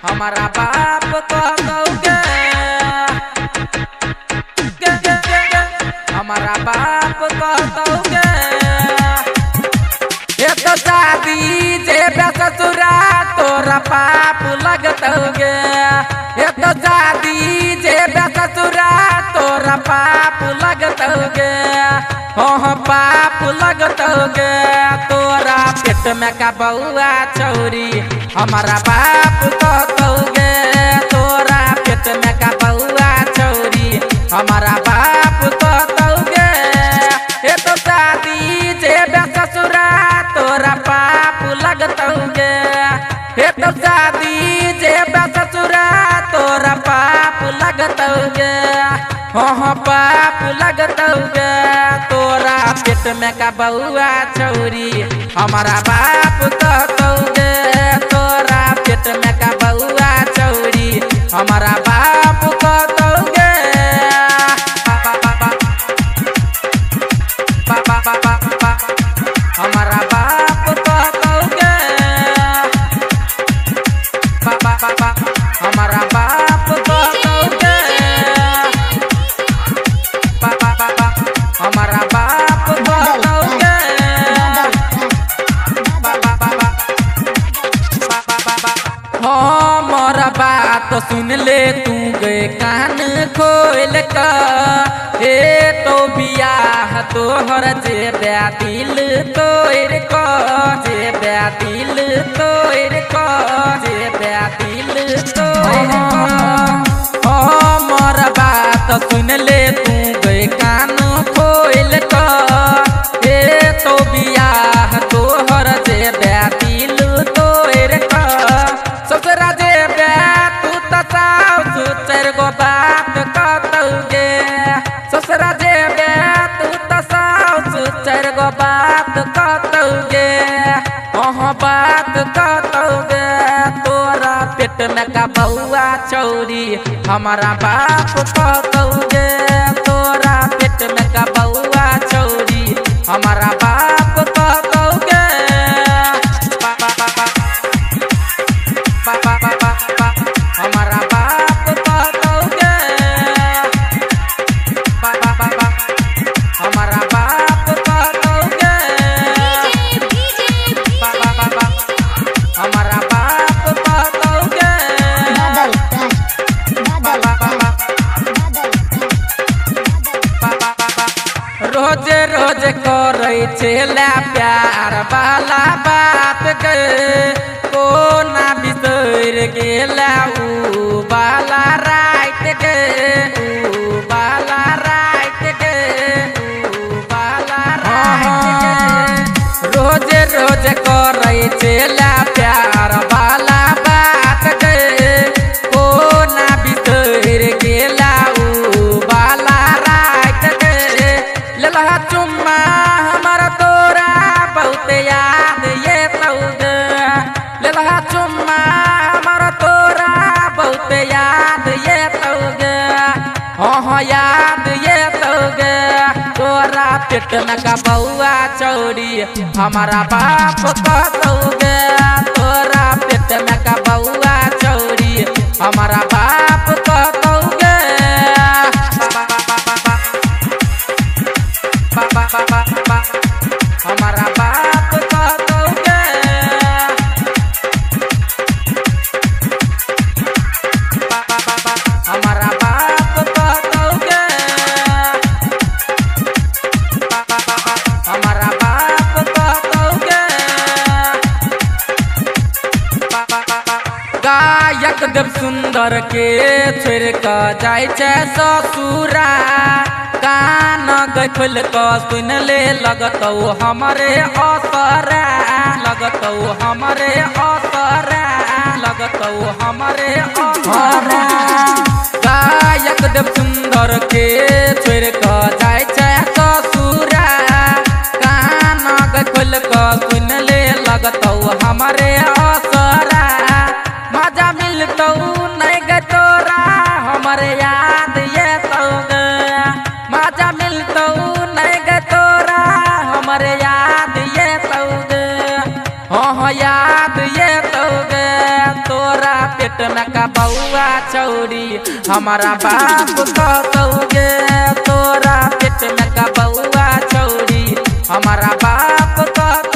हमारा बाप कहतौगे हमारा बाप कहतौगे ये तो शादी जे ससुरा तोरा पाप लगतौगे ये तो शादी जे ससुरा तोरा पाप लगतौगे हो पाप लगतौगे तोरा पेट में का बउआ चौरी हमारा बाप कहतौगे तोरा पेट में का बउआ चौरी हमारा बाप कहतौगे ये तो शादी जे ससुरा तोरा पाप लगतौगे ये तो शादी जे ससुरा तोरा पाप लगतौगे हो पाप लगतौगे तोरा पेट में का बउआ चौरी हमारा बाप कहतौगे तोरा पेट में का बउआ चौरी हमारा बाप कहतौगे हमारा बाप कहतौगे हमारा बाप कहतौगे हमारा बाप कहतौगे हमारा बात सुन ले तू गए कान खोल का हे तो बियाह तोहर जे दिल तोर को जे दिल तोर को जे दिल तोर हमारा बात सुन ले तू गए कान खोल का हे तो बियाह तोहर जे दिल तोर को ससुरा जे तू तो सास चार गो बात कहतौगे ससुरा जे तू तो सास चार गो बात कहतौगे बात कहतौगे तोरा पेट में का बउआ चौरी हमारा बाप कहतौगे तोरा पेट में का बउआ चौरी हमारा बाप कहतौगे हमारा बाप कहतौगे हमारा बाप कहतौगे हमारा बाप कहतौगे रोज रोज करे छेला प्यार वाला बात गे कोना बिसर गेला ऊ बाला रात गे ऊ बाला रात गे ऊ बाला रात गे रोज रोज करे छेला प्यार वाला बात गे कोना बिसर गेला ऊ बाला रात गे ललहा चुम्मा हमारा तोरा बहुत याद ये तौगे ललहा चुम्मा हमारा तोरा बहुत याद ये तौगे हाँ याद ये तौगे तोरा पेट में का बउआ चौरी हमारा बाप कहतौगे तोरा पेट में का बउआ चौरी हमारा बाप कहतौगे हमारा बाप कहतौगे हमारा बाप कहतौगे हमारा बाप कहतौगे गायक देव सुंदर के छोड़ के जाय छै ससुरा कान गखल क सुन ले लगतौ हमरे असरा लगतौ हमरे असरा लगतौ हमरे असरा गायक देव सुंदर के छोड़ के जाय छै ससुरा कान गखल क सुन ले लगतौ हमरे असरा मजा मिलतौ नहीं गे तोरा हमरे याद ये तौगे मजा मिलतौ नहीं गे तोरा हमरे याद ये तौगे हाँ याद ये तौगे तोरा पेट में का बउआ चौड़ी हमारा बाप कहतौगे तोरा पेट में का बउआ चौड़ी हमारा बाप कह